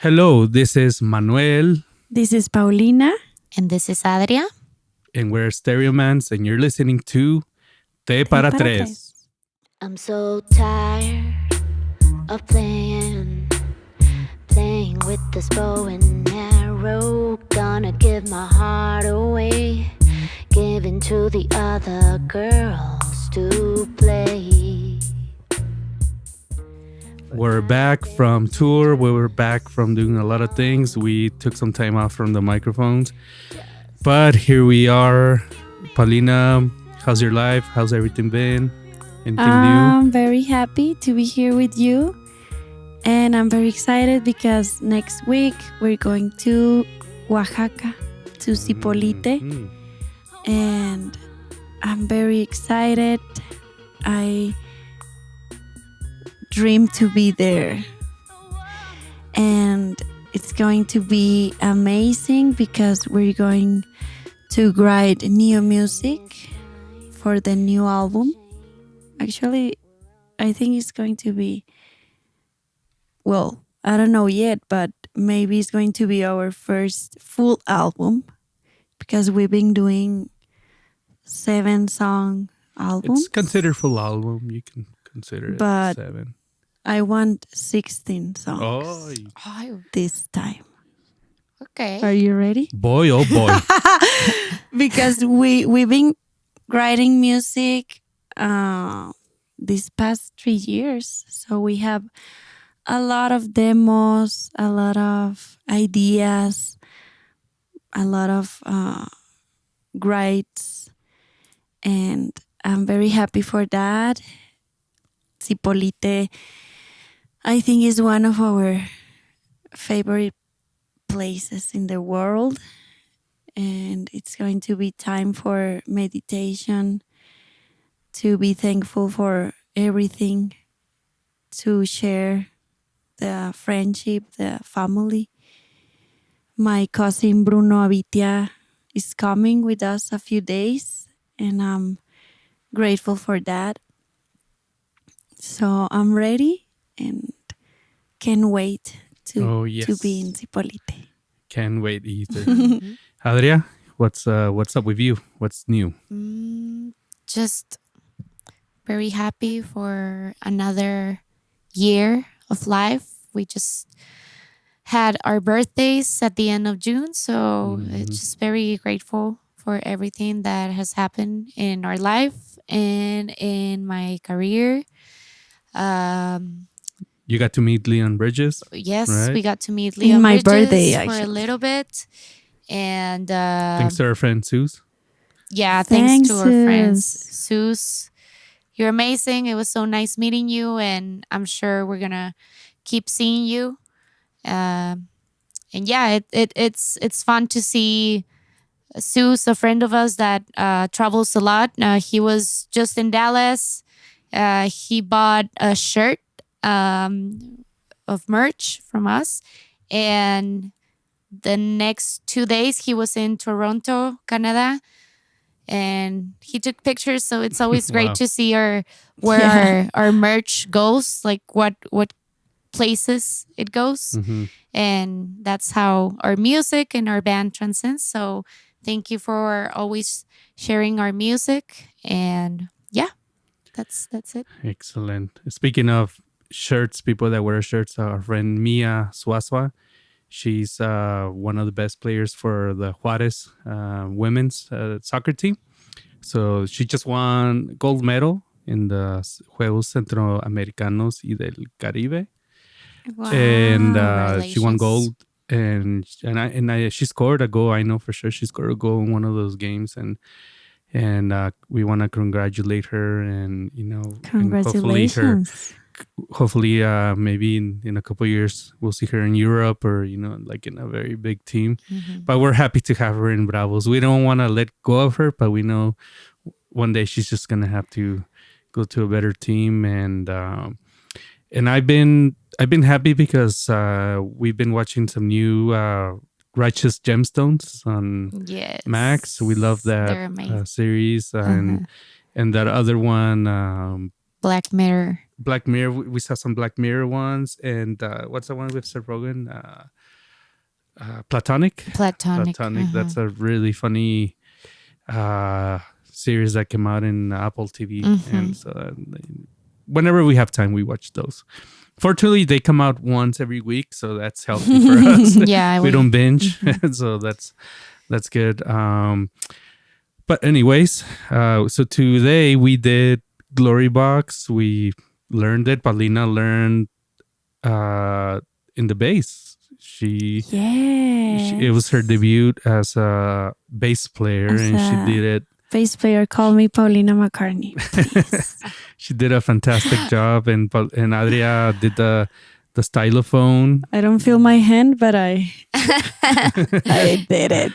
Hello, this is Manuel, This is Paulina. And this is Adria. and we're Estereomance, and you're listening to Te para Tres. I'm so tired of playing with this bow and arrow. Gonna give my heart away, giving to the other girls to play. We're back from tour. We were back from doing a lot of things. We took some time off from the microphones. But here we are. Paulina, how's your life? How's everything been? Anything new? I'm very happy to be here with you. And I'm very excited because next week we're going to Oaxaca, to Zipolite. And I'm very excited. I dream to be there. And it's going to be amazing because we're going to write new music for the new album. Actually, I think it's going to be, well, I don't know yet, but maybe it's going to be our first full album because we've been doing 7-song albums. It's considered full album. You can consider it But 7. I want 16 songs Oh, this time. okay. Are you ready? Boy, oh boy. Because we've been writing music these past 3 years. So we have a lot of demos, a lot of ideas, a lot of writes. And I'm very happy for that. Zipolite, I think, is one of our favorite places in the world. And it's going to be time for meditation, to be thankful for everything, to share the friendship, the family. My cousin Bruno Abitia is coming with us a few days, and I'm grateful for that. So I'm ready and can't wait to be in Zipolite. Can't wait either. Adria, what's up with you? What's new? Just very happy for another year of life. We just had our birthdays at the end of June, so it's just very grateful for everything that has happened in our life and in my career. You got to meet Leon Bridges. Yes, right? we got to meet Leon my Bridges birthday, for actually. a little bit. And Thanks to our friend Suze. yeah, thanks to our friends. Suze. Suze, you're amazing. It was so nice meeting you, and I'm sure we're gonna keep seeing you. And yeah, it's fun to see Suze, a friend of us that travels a lot. He was just in Dallas. He bought a shirt of merch from us, and the next 2 days he was in Toronto, Canada, and he took pictures. So it's always great Wow. to see where our merch goes, like what places it goes. And that's how our music and our band transcends. So thank you for always sharing our music. And yeah, that's it. Excellent. Speaking of shirts, people that wear shirts, our friend Mia Swaswa, she's one of the best players for the Juarez women's soccer team. So she just won gold medal in the Juegos Centroamericanos y del Caribe. Wow. And she won Congratulations. gold, and she scored a goal. I know for sure she scored a goal in one of those games, and we want to congratulate her, and Congratulations. hopefully maybe in a couple of years we'll see her in Europe, or like in a very big team. But we're happy to have her in Bravos. We don't want to let go of her, but we know one day she's just gonna have to go to a better team. And I've been happy because we've been watching some new Righteous Gemstones on Yes. Max. We love They're that amazing. series, and that other one, Black Mirror. Black Mirror. We saw some Black Mirror ones, and what's the one with Seth Rogen? Platonic. Platonic. Platonic. That's a really funny series that came out in Apple TV, and so whenever we have time, we watch those. Fortunately, they come out once every week, so that's healthy for us. Yeah, we don't binge, so that's good. But anyways, so today we did Glory Box. We learned it. Paulina learned in the bass. It was her debut as a bass player, and she did it. Bass player, call me Paulina McCartney, please. She did a fantastic job, and Adria did the stylophone. I don't feel my hand, but I did it.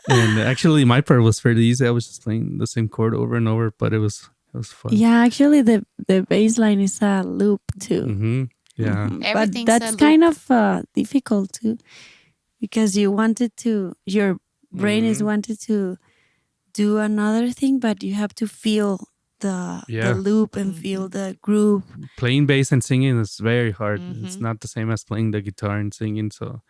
And actually, my part was fairly easy. I was just playing the same chord over and over, but it was fun. Yeah, actually, the bass line is a loop too. Mm-hmm. Yeah, but that's kind of difficult too, because your brain is wanted to do another thing, but you have to feel the loop and feel the groove. Playing bass and singing is very hard. It's not the same as playing the guitar and singing. So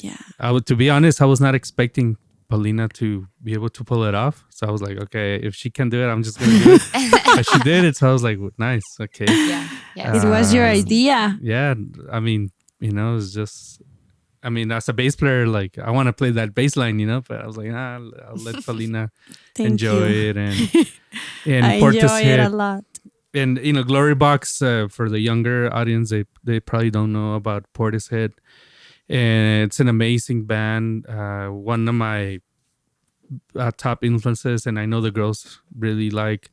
yeah, to be honest, I was not expecting Paulina to be able to pull it off. So I was like, okay, if she can do it, I'm just gonna do it. But she did it, so I was like, nice, okay. Yeah. It was your idea. Yeah, I mean, it's just, I mean, as a bass player, like I want to play that bass line, but I was like, I'll let Paulina enjoy it, and I enjoy it a lot. And Glory Box, for the younger audience, they probably don't know about Portishead, and it's an amazing band. One of my top influences, and I know the girls really like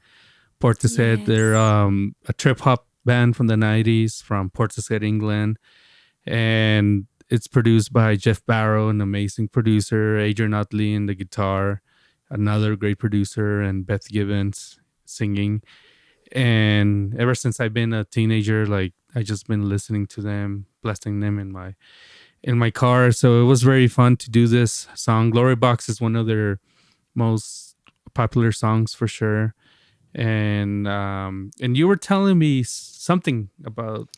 Portishead. Yes. They're a trip hop band from the 90s from Portishead, England, and it's produced by Jeff Barrow, an amazing producer, Adrian Utley in the guitar, another great producer, and Beth Gibbons singing. And ever since I've been a teenager, like I just been listening to them, blasting them in my car. So it was very fun to do this song. Glory Box is one of their most popular songs for sure. And you were telling me something about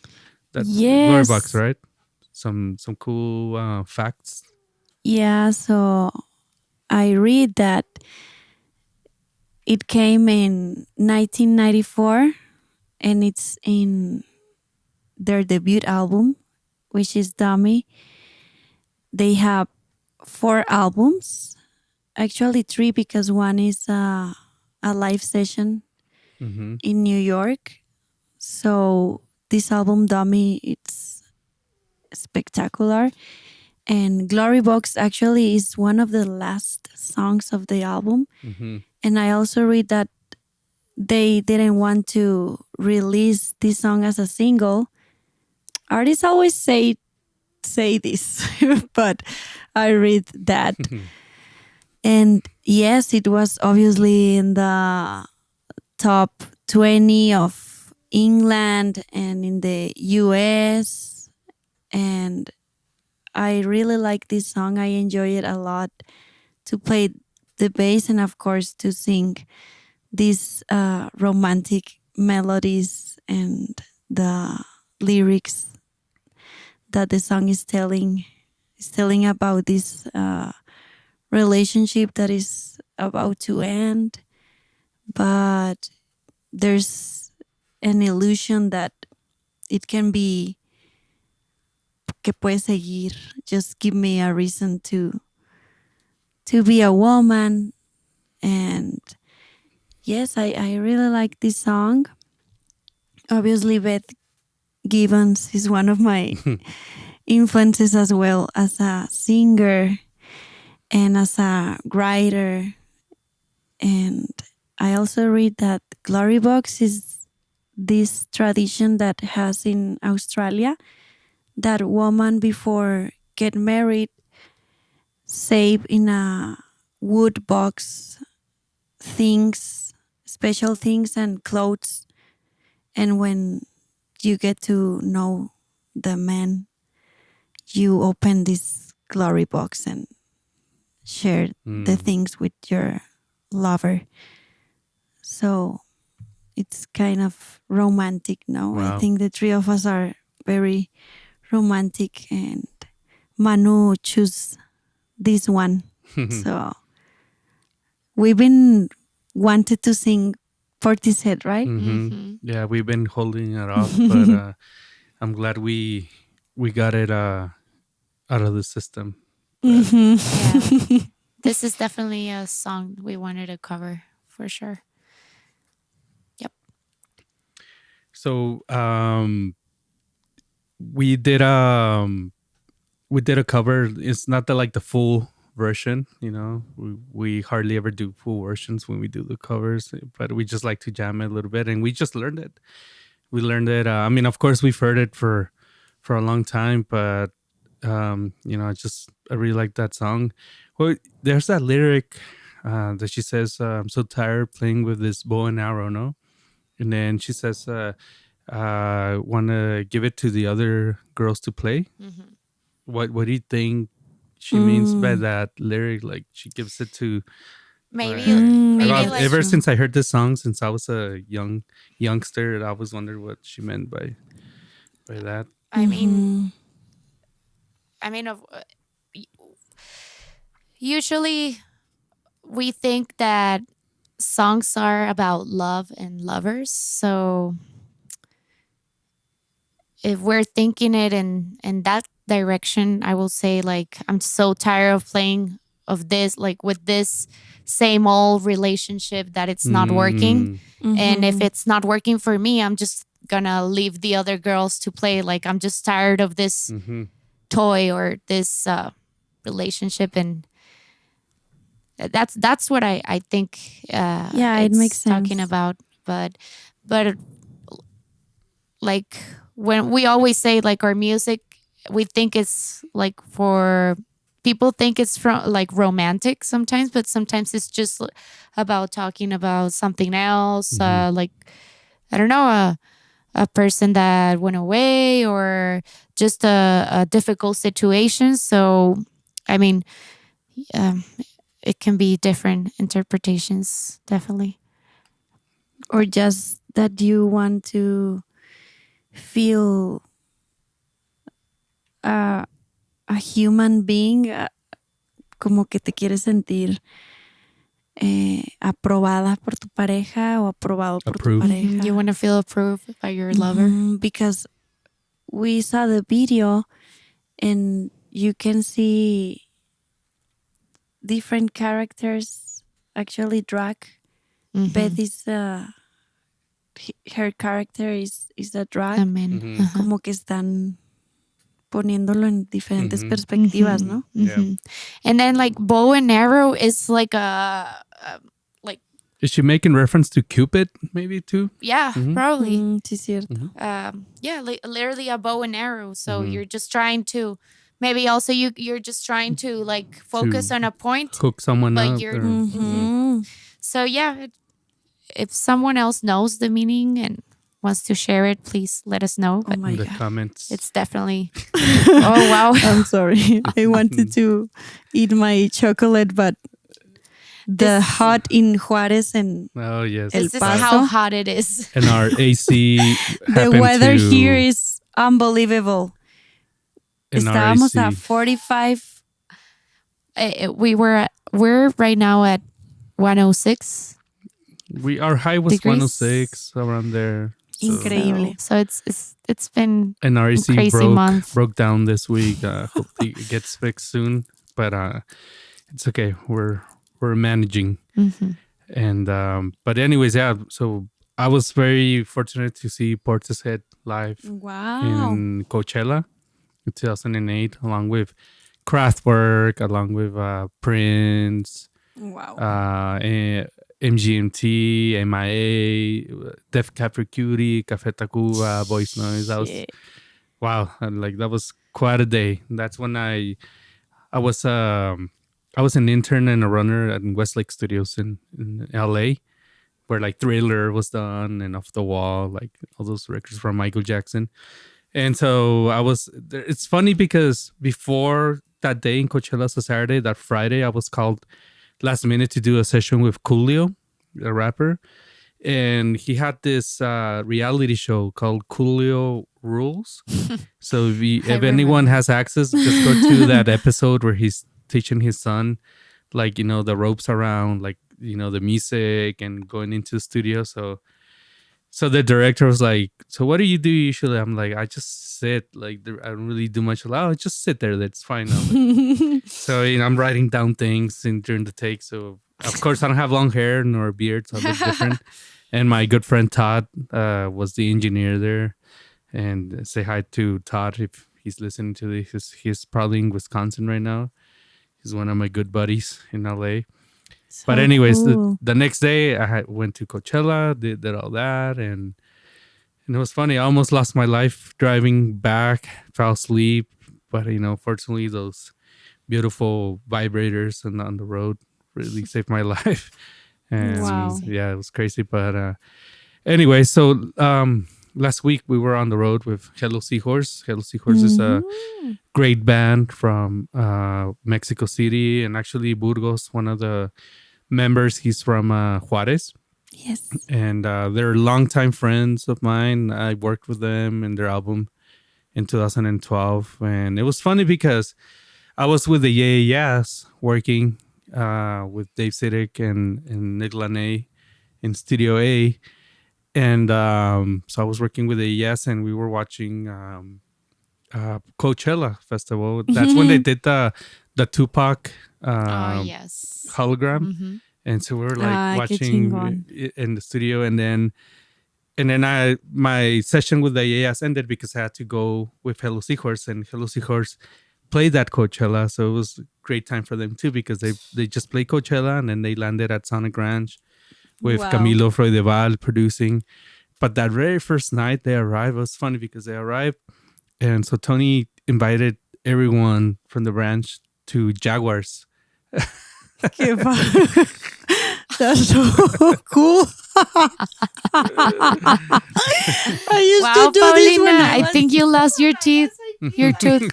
that Glory Box, right? Some cool facts. Yeah, so I read that it came in 1994, and it's in their debut album, which is Dummy. They have 4 albums, actually 3, because one is a live session in New York. So this album, Dummy, it's spectacular. And Glory Box actually is one of the last songs of the album. And I also read that they didn't want to release this song as a single. Artists always say this, but I read that. And yes, it was obviously in the top 20 of England and in the US. And I really like this song. I enjoy it a lot to play the bass and, of course, to sing these romantic melodies and the lyrics that the song is telling about this relationship that is about to end, but there's an illusion that it can be que puede seguir. Just give me a reason to be a woman. And yes, I really like this song. Obviously, Beth Gibbons is one of my influences as well, as a singer and as a writer. And I also read that Glory Box is this tradition that has in Australia, that woman before get married save in a wood box things, special things and clothes, and when you get to know the man, you open this Glory Box and share the things with your lover. So it's kind of romantic. No, I Wow. think the three of us are very romantic, and Manu choose this one. So we've been wanted to sing Portishead, right? Yeah, we've been holding it off, but I'm glad we got it out of the system. But Yeah. This is definitely a song we wanted to cover for sure. Yep. so we did we did a cover. It's not the like the full version, you know. We hardly ever do full versions when we do the covers, but we just like to jam it a little bit, and we just learned it. We learned it. I mean, of course, we've heard it for a long time, but you know, I really like that song. Well, there's that lyric that she says, "I'm so tired playing with this bow and arrow," no, and then she says, "Want to give it to the other girls to play." What do you think she means by that lyric? Like she gives it to Maybe maybe God, like ever since I heard this song, since I was a youngster, I was wondering what she meant by that. I mean of usually we think that songs are about love and lovers. So if we're thinking it in that direction, I will say like I'm so tired of playing of this like with this same old relationship that it's not working. Mm, And if it's not working for me, I'm just gonna leave the other girls to play. Like I'm just tired of this mm-hmm. toy or this relationship, and that's what I think Yeah, it it's makes sense. talking about. But like when we always say like our music, we think it's like for people think it's from like romantic sometimes, but sometimes it's just about talking about something else, like I don't know, a person that went away or just a difficult situation. So I mean, um, it can be different interpretations, definitely. Or just that you want to feel a human being, como que te quieres sentir aprobada por tu pareja o aprobado por tu Approved. pareja. You want to feel approved by your lover. Because we saw the video and you can see different characters actually drag. Beth is her character is a drag. Amen. Como que están poniéndolo en diferentes perspectivas, ¿no? Yeah. And then like bow and arrow is like a like Is she making reference to Cupid maybe too? yeah, probably. Sí, cierto. Yeah, literally a bow and arrow. So you're just trying to maybe also you're just trying to like focus on a point, Hook someone but up. you're so yeah, if someone else knows the meaning and wants to share it, please let us know. But In the comments. it's definitely oh wow. I'm sorry. I wanted to eat my chocolate, but the hot in Juarez and Oh yes. El This is Paso. how hot it is. And our AC The weather here is unbelievable. in our Estábamos at AC. 45. We're right now at 106. Our high was degrees. 106 around there. So. Increíble. So it's been And our AC crazy month. broke down this week. Hope it gets fixed soon, but it's okay. We're managing. And but anyways, yeah. So I was very fortunate to see Portishead live Wow. in Coachella in 2008, along with Kraftwerk, along with Prince, Wow. MGMT, MIA, Def Cab for Cutie, Café Tacuba, Voice Noise. That was wow. Like that was quite a day. That's when I was an intern and a runner at Westlake Studios in LA, where like Thriller was done and Off the Wall, like all those records from Michael Jackson. And so it's funny because before that day in Coachella, so Saturday, that Friday, I was called last minute to do a session with Coolio, a rapper. and he had this reality show called Coolio Rules. So I if anyone remember. has access, just go to that episode where he's teaching his son, like, the ropes around, like, the music and going into the studio. So the director was like, "So what do you do usually?" I'm like, "I just sit. Like, I don't really do much. I just sit there. That's fine." I'm like, so I'm writing down things during the take. So of course I don't have long hair nor a beard, so I look different. And my good friend Todd was the engineer there. And say hi to Todd if he's listening to this. He's probably in Wisconsin right now. He's one of my good buddies in LA. But So anyways, cool. the next day went to Coachella, did all that, and it was funny. I almost lost my life driving back, fell asleep, but fortunately those beautiful vibrators on the road really saved my life. That's And Wow. crazy. yeah, it was crazy. But anyway, so last week we were on the road with Hello Seahorse. Hello Seahorse is a Mhm. great band from Mexico City, and actually Burgos, one of the members, he's from Juarez, Yes. and they're longtime friends of mine. I worked with them in their album in 2012, and it was funny because I was with the Yeah Yeahs working with Dave Sidik and Nick Laney in Studio A, and so I was working with the Yes, and we were watching Coachella Festival. That's when they did the Tupac Oh, uh, yes. hologram, Mm-hmm. and so we were like Ah, qué watching chingón. in the studio, and then my session with the Yes ended because I had to go with Hello Seahorse, and Hello Seahorse played at Coachella, so it was a great time for them too because they just played Coachella and then they landed at Sonic Ranch with Wow. Camilo Freudeval producing. But that very first night they arrived, it was funny because they arrived, and so Tony invited everyone from the ranch to Jaguars. Qué That's so cool. I used to Wow, do this Paulina, when I I was think you lost your teeth, your tooth.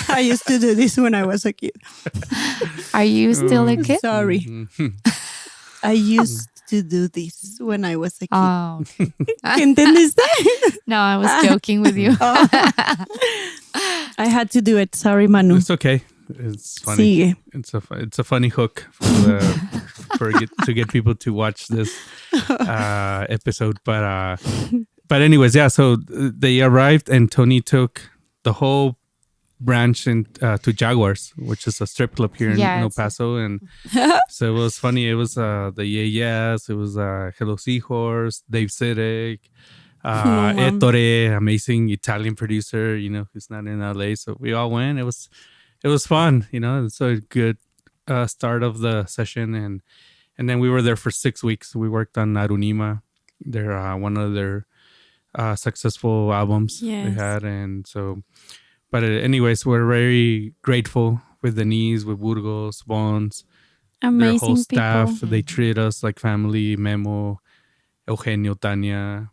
I used to do this when I was a kid. Are you still a Oh, kid? Sorry. mhm. I used to do this when I was a kid. Oh, okay. ¿Entendiste? No, I was joking with you. Oh, I had to do it. Sorry, Manu. It's okay. It's funny. Sigue. It's a funny hook to get people to watch this episode. But anyways, yeah. So they arrived, and Tony took the whole branch to Jaguars, which is a strip club here in El Yes. Paso, and so it was funny. It was the Yeah Yes, it was Hello Seahorse, Dave Sidik, No, mom. Ettore, amazing Italian producer, who's not in LA. So we all went. It was fun, It's a good start of the session, and then we were there for 6 weeks. We worked on Narunima, their one of their successful albums they Yes. had, and so. But anyways, we're very grateful with Denise, with Burgos, Bones, their whole Amazing staff. people. They treat us like family. Memo, Eugenio, Tanya,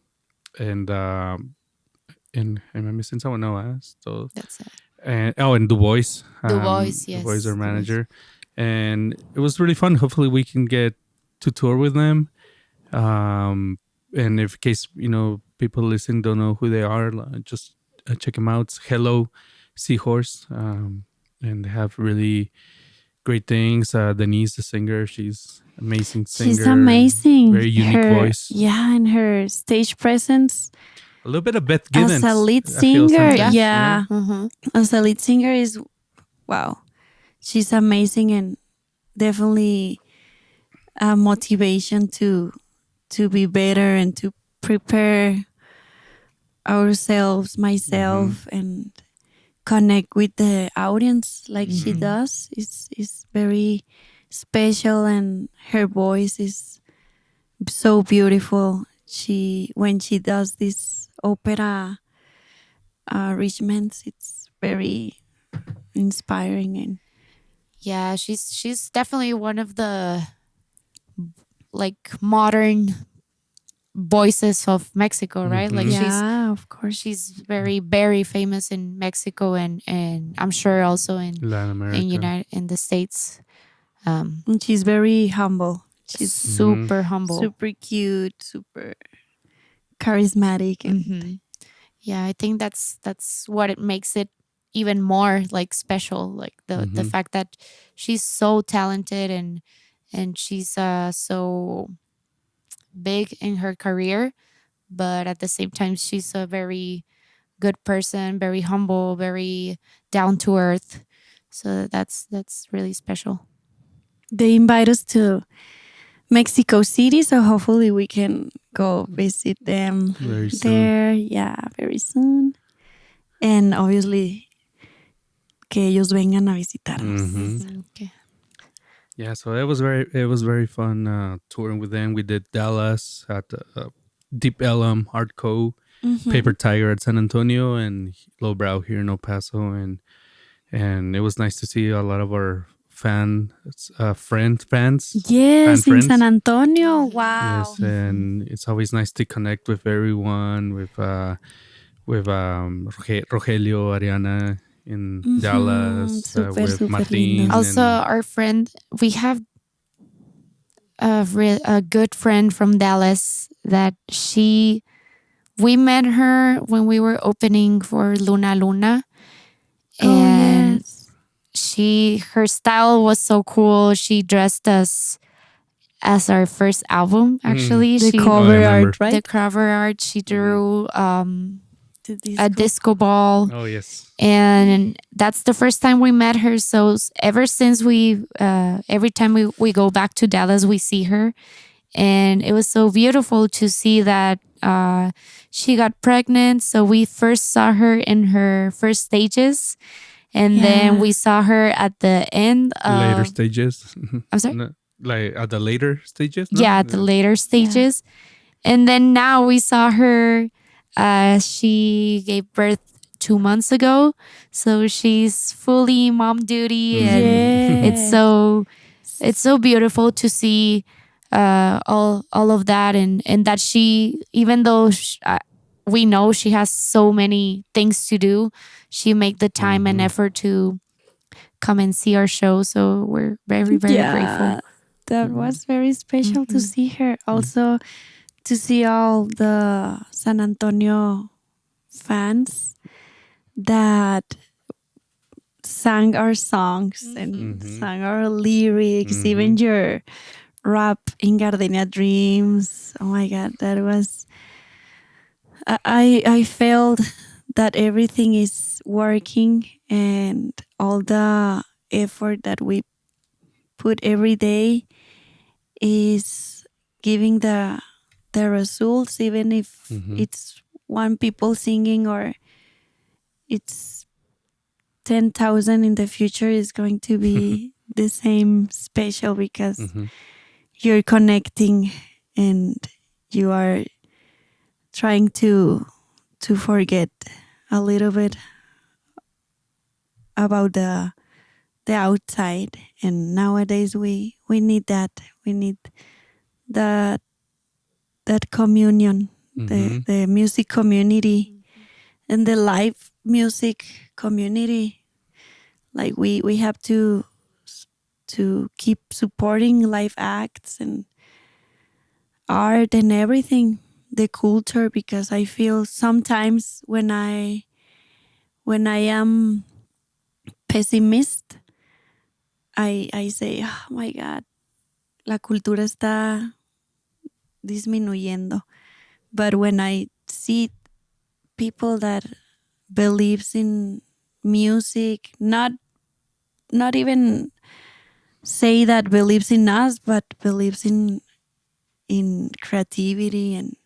and am I missing someone? No, so That's it. and Du Bois. The voice, Du Bois, our yes. The voice. manager, and it was really fun. Hopefully, we can get to tour with them. And if in case people listening don't know who they are, just check them out. It's Hello Seahorse, and they have really great things. Denise, the singer, she's amazing singer. She's amazing. Very unique voice. Yeah, and her stage presence A little bit of Beth as Gibbons. a lead I feel singer. sometimes, Yeah, Mm-hmm. as a lead singer is wow. She's amazing and definitely a motivation to be better and to prepare ourselves, myself, and connect with the audience like she does. Is very special, and her voice is so beautiful. When she does this opera arrangements, it's very inspiring and Yeah, she's definitely one of the like modern voices of Mexico, right? Like yeah, of course. she's very very famous in Mexico and I'm sure also in Latin America. in the States. And she's very humble. She's Mm-hmm. super humble. super cute, super charismatic, and Yeah, I think that's what it makes it even more like special. Like the Mm-hmm. fact that she's so talented and she's so big in her career, but at the same time she's a very good person, very humble, very down to earth. So that's really special. they invite us to Mexico City, so hopefully we can go visit them Very soon. there. Yeah, very soon. And obviously que ellos vengan a visitarnos. Mm-hmm. Okay. Yeah, so it was very fun touring with them. We did Dallas at Deep Ellum, Hardco, Paper Tiger at San Antonio, and Lowbrow here in El Paso, and it was nice to see a lot of our fans, Yes, in friends. San Antonio. Wow. Yes, and it's always nice to connect with everyone, with Rogelio, Ariana in Dallas, Super, with super Martin. lindos. Also, And our friend, we have a good friend from Dallas that we met her when we were opening for Luna Luna, Oh, and yes. her style was so cool. She dressed us as our first album. Actually, The she cover remember. art, right? the cover art. She drew The a disco ball. Oh yes. And that's the first time we met her. So ever since every time we go back to Dallas, we see her. And it was so beautiful to see that she got pregnant. So we first saw her in her first stages. And then we saw her at the end of Later stages. I'm sorry? No, like at the later stages? No? Yeah, at the later stages. And then now we saw her. She gave birth 2 months ago, so she's fully mom duty, and it's so beautiful to see all of that, and that she, even though we know she has so many things to do, she make the time and effort to come and see our show. So we're very grateful. That was very special to see her. Also, to see all the San Antonio fans that sang our songs and sang our lyrics, even your rap in Gardenia Dreams. Oh my God, that was. I felt that everything is working and all the effort that we put every day is giving the results, even if it's one people singing or it's 10,000 in the future, is going to be the same special because you're connecting and you are trying to forget a little bit about the outside. And nowadays we need that. We need that communion, the music community and the live music community. Like we have to keep supporting live acts and art and everything, the culture, because I feel sometimes when I am pessimist, I say, oh my God, la cultura está disminuyendo. But when I see people that believes in music, not even say that believes in us, but believes in creativity and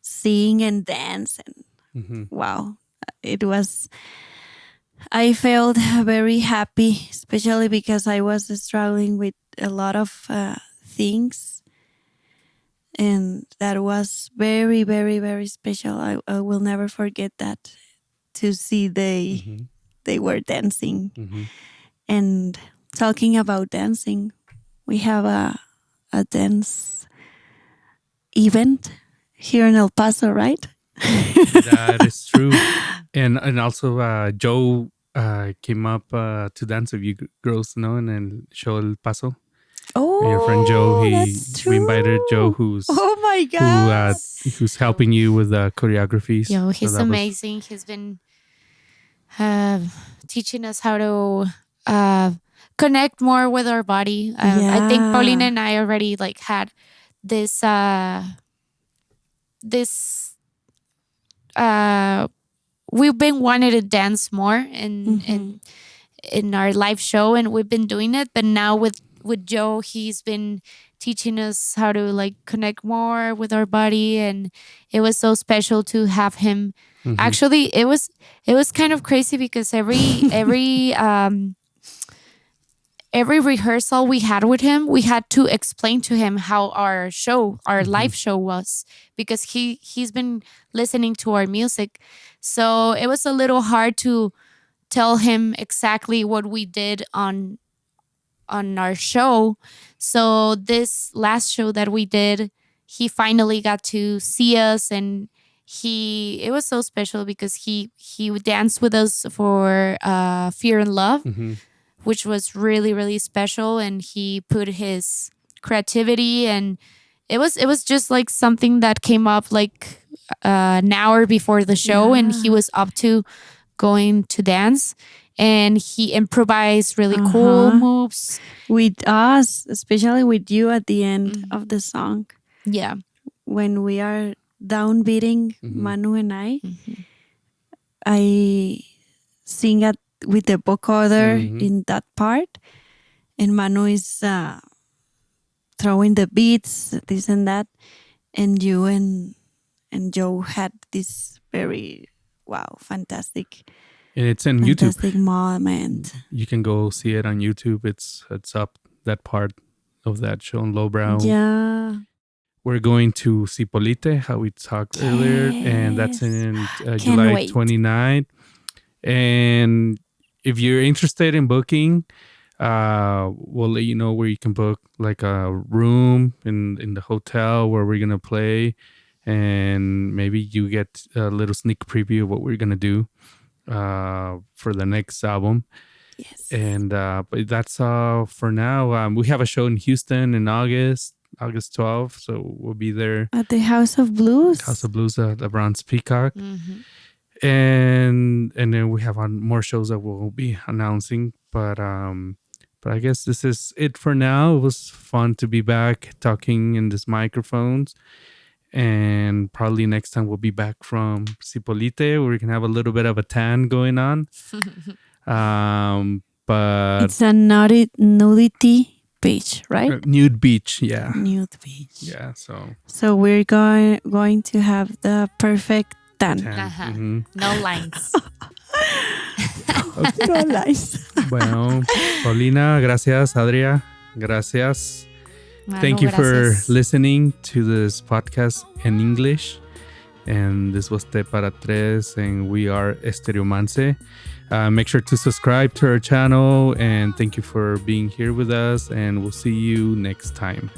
sing and dance, and wow, it was. I felt very happy, especially because I was struggling with a lot of things, and that was very, very, very special. I will never forget that, to see they were dancing. And talking about dancing, we have a dance event here in El Paso, right? That is true. And also Joe came up to dance with you girls, know, in El Show El Paso. Your friend Joe, that's we invited Joe, true. Oh my who God. who's helping you with the choreographies. Yo, So he's that was amazing. He's been uh, teaching us how to uh, connect more with our body. I think Paulina Yeah. and I already like had this this we've been wanting to dance more Mhm. in our live show, and we've been doing it. But now with Joe, he's been teaching us how to like connect more with our body, and it was so special to have him. mhm, Actually, it was kind of crazy because every rehearsal we had with him, we had to explain to him how our mhm. live show was, because he's been listening to our music. So it was a little hard to tell him exactly what we did on our show. So this last show that we did, he finally got to see us, and it was so special because he danced with us for Fear and Love, Mhm. which was really really special, and he put his creativity, and it was just like something that came up like an hour before the show, and he Yeah. was up to going to dance, and he improvised really Uh cool huh. moves. With us, especially with you at the end Mhm. of the song, Yeah. when we are downbeating Mhm. Manu and Mhm. I sing at with the vocoder Mhm. in that part, and Manu is throwing the beats, this and that, and you and Joe had this very wow, And it's in YouTube. fantastic moment. You can go see it on YouTube. It's up that part of that show on Lowbrow. Yeah. We're going to Cipolite, how we talked earlier, and that's Yes. in Can't July wait. 29th. And if you're interested in booking, we'll let you know where you can book like a room in the hotel where we're gonna play, and maybe you get a little sneak preview of what we're gonna do for the next album. Yes. And but that's for now. We have a show in Houston in August 12th, so we'll be there. At the House of House Blues. of Blues, the Bronze Peacock, Mhm. and then we have on more shows that we'll be announcing. But I guess this is it for now. It was fun to be back talking in these microphones, and probably next time we'll be back from Cipolite, where we can have a little bit of a tan going on. But It's a nudity beach, right? nude beach, yeah, Nude beach. yeah. So So we're going to have the perfect tan. tan. Uh-huh. Hmm. No lines. No lies. Bueno, Paulina, gracias. Adria, gracias. Manu, Thank you for gracias. listening to this podcast in English. And this was Te Para Tres, and we are Estereomance. Make sure to subscribe to our channel, and thank you for being here with us, and we'll see you next time.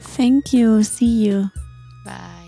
Thank you. See you. Bye.